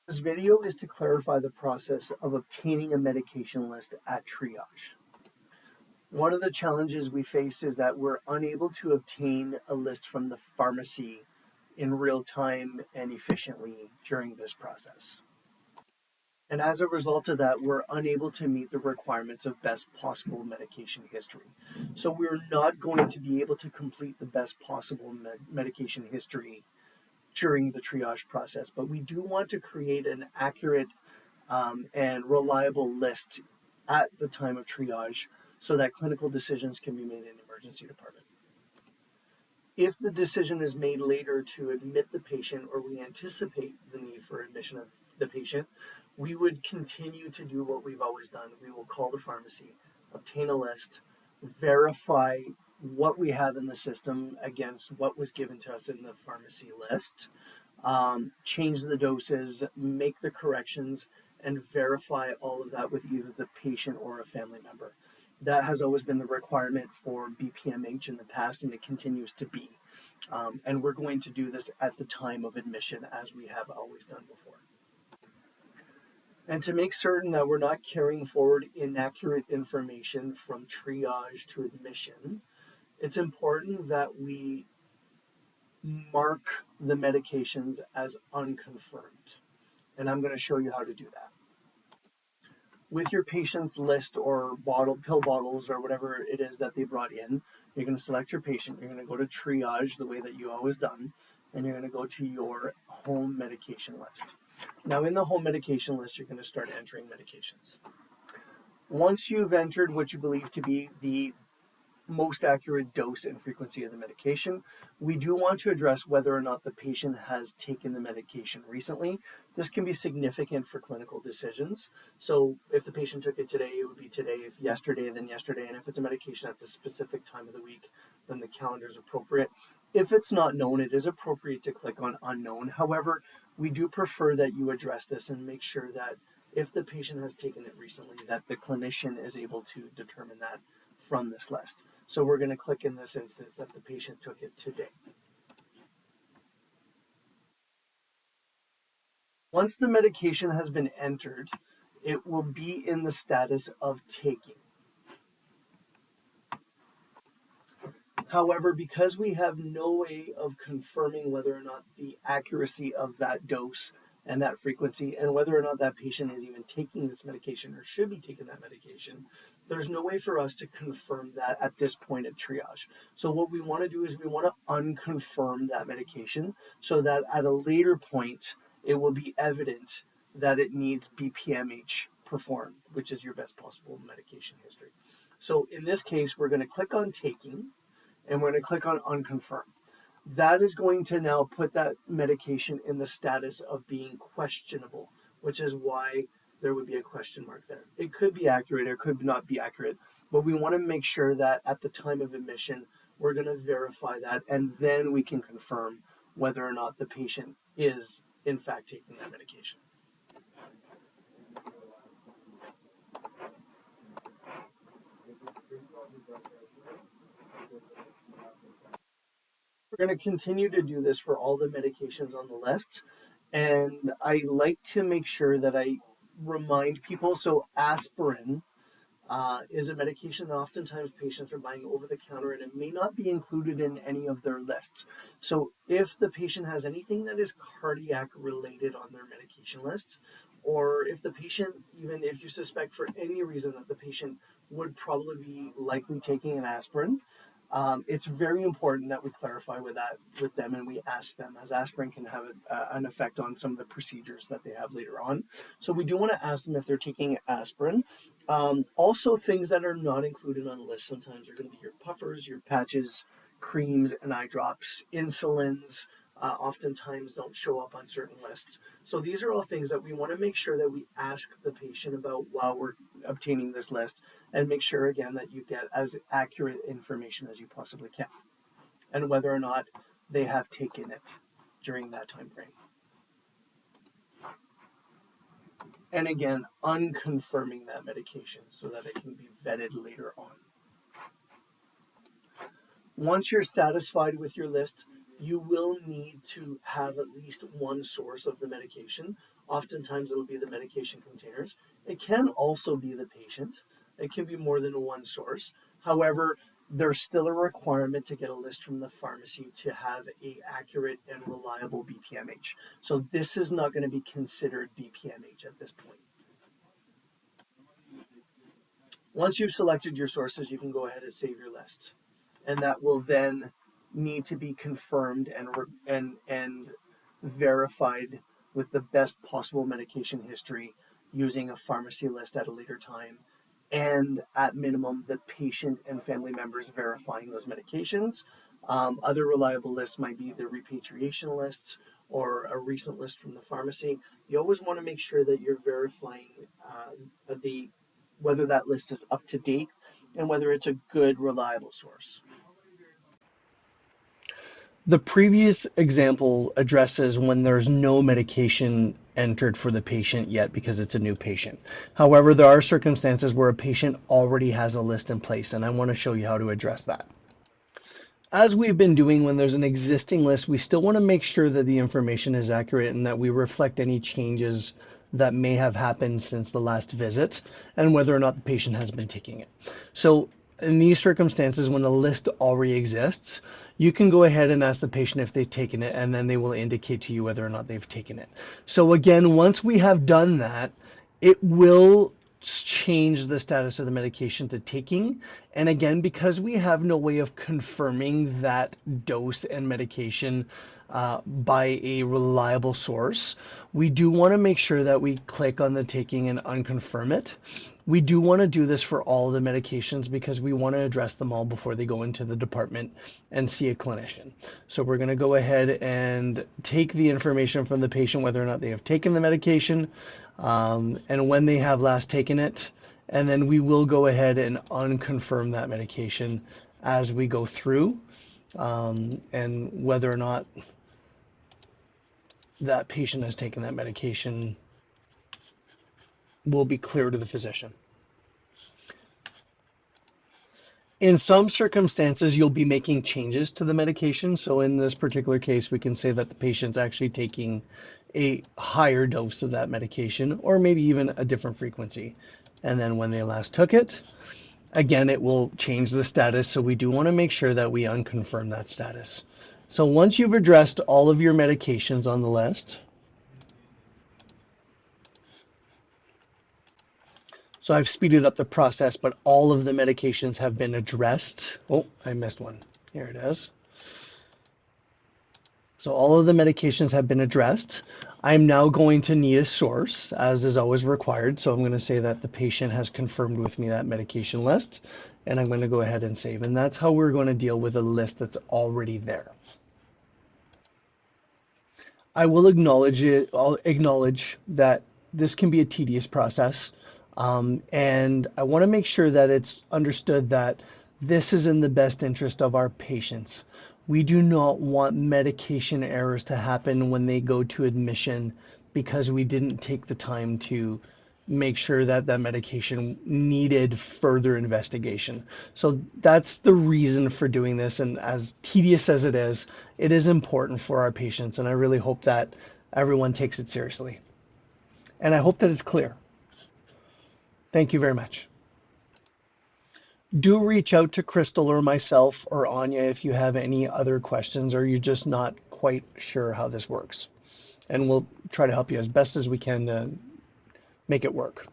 This video is to clarify the process of obtaining a medication list at Triage. One of the challenges we face is that we're unable to obtain a list from the pharmacy in real time and efficiently during this process. And as a result of that, we're unable to meet the requirements of best possible medication history. So we're not going to be able to complete the best possible medication history during the triage process, but we do want to create an accurate and reliable list at the time of triage so that clinical decisions can be made in the emergency department. If the decision is made later to admit the patient, or we anticipate the need for admission of the patient, we would continue to do what we've always done. We will call the pharmacy, obtain a list, verify what we have in the system against what was given to us in the pharmacy list, change the doses, make the corrections, and verify all of that with either the patient or a family member. That has always been the requirement for BPMH in the past, and it continues to be. And we're going to do this at the time of admission, as we have always done before. And to make certain that we're not carrying forward inaccurate information from triage to admission, it's important that we mark the medications as unconfirmed. And I'm going to show you how to do that. With your patient's list or pill bottles or whatever it is that they brought in, you're going to select your patient. You're going to go to triage the way that you always done, and you're going to go to your home medication list. Now in the home medication list, you're going to start entering medications. Once you've entered what you believe to be the most accurate dose and frequency of the medication, we do want to address whether or not the patient has taken the medication recently. This can be significant for clinical decisions. So if the patient took it today, it would be today. If yesterday, then yesterday. And if it's a medication that's a specific time of the week, then the calendar is appropriate. If it's not known, it is appropriate to click on unknown. However, we do prefer that you address this and make sure that if the patient has taken it recently, that the clinician is able to determine that from this list. So we're going to click in this instance that the patient took it today. Once the medication has been entered, it will be in the status of taking. However, because we have no way of confirming whether or not the accuracy of that dose and that frequency, and whether or not that patient is even taking this medication or should be taking that medication, there's no way for us to confirm that at this point at triage. So what we want to do is we want to unconfirm that medication so that at a later point, it will be evident that it needs BPMH performed, which is your best possible medication history. So in this case, we're going to click on taking, and we're going to click on unconfirm. That is going to now put that medication in the status of being questionable, which is why there would be a question mark there. It could be accurate or it could not be accurate, but we want to make sure that at the time of admission, we're going to verify that, and then we can confirm whether or not the patient is in fact taking that medication. We're going to continue to do this for all the medications on the list, and I like to make sure that I remind people. So aspirin is a medication that oftentimes patients are buying over the counter, and it may not be included in any of their lists. So if the patient has anything that is cardiac related on their medication list, or if the patient, even if you suspect for any reason that the patient would probably be likely taking an aspirin, it's very important that we clarify with them, and we ask them, as aspirin can have an effect on some of the procedures that they have later on. So we do want to ask them if they're taking aspirin. Also, things that are not included on the list sometimes are going to be your puffers, your patches, creams, and eye drops. Insulins oftentimes don't show up on certain lists. So these are all things that we want to make sure that we ask the patient about while we're obtaining this list, and make sure again that you get as accurate information as you possibly can, and whether or not they have taken it during that time frame. And again, unconfirming that medication so that it can be vetted later on. Once you're satisfied with your list, you will need to have at least one source of the medication. Oftentimes, it'll be the medication containers. It can also be the patient. It can be more than one source. However, there's still a requirement to get a list from the pharmacy to have a accurate and reliable BPMH. So this is not going to be considered BPMH at this point. Once you've selected your sources, you can go ahead and save your list, and that will then need to be confirmed and verified with the best possible medication history using a pharmacy list at a later time, and at minimum the patient and family members verifying those medications. Other reliable lists might be the repatriation lists or a recent list from the pharmacy. You always want to make sure that you're verifying the whether that list is up to date and whether it's a good, reliable source. The previous example addresses when there's no medication entered for the patient yet because it's a new patient. However, there are circumstances where a patient already has a list in place, and I want to show you how to address that. As we've been doing when there's an existing list, we still want to make sure that the information is accurate and that we reflect any changes that may have happened since the last visit and whether or not the patient has been taking it. So in these circumstances, when a list already exists, you can go ahead and ask the patient if they've taken it, and then they will indicate to you whether or not they've taken it. So again, once we have done that, it will change the status of the medication to taking. And again, because we have no way of confirming that dose and medication by a reliable source, we do want to make sure that we click on the taking and unconfirm it. We do want to do this for all the medications because we want to address them all before they go into the department and see a clinician. So we're going to go ahead and take the information from the patient, whether or not they have taken the medication, and when they have last taken it, and then we will go ahead and unconfirm that medication as we go through, and whether or not that patient has taken that medication will be clear to the physician. In some circumstances, you'll be making changes to the medication. So in this particular case, we can say that the patient's actually taking a higher dose of that medication, or maybe even a different frequency. And then when they last took it, again, it will change the status. So we do want to make sure that we unconfirm that status. So once you've addressed all of your medications on the list, so I've speeded up the process, but all of the medications have been addressed. Oh, I missed one. Here it is. So all of the medications have been addressed. I'm now going to need a source, as is always required. So I'm going to say that the patient has confirmed with me that medication list, and I'm going to go ahead and save. And that's how we're going to deal with a list that's already there. I will acknowledge it. I'll acknowledge that this can be a tedious process. And I want to make sure that it's understood that this is in the best interest of our patients. We do not want medication errors to happen when they go to admission because we didn't take the time to make sure that that medication needed further investigation. So that's the reason for doing this. And as tedious as it is important for our patients. And I really hope that everyone takes it seriously. And I hope that it's clear. Thank you very much. Do reach out to Crystal or myself or Anya if you have any other questions or you're just not quite sure how this works. And we'll try to help you as best as we can to make it work.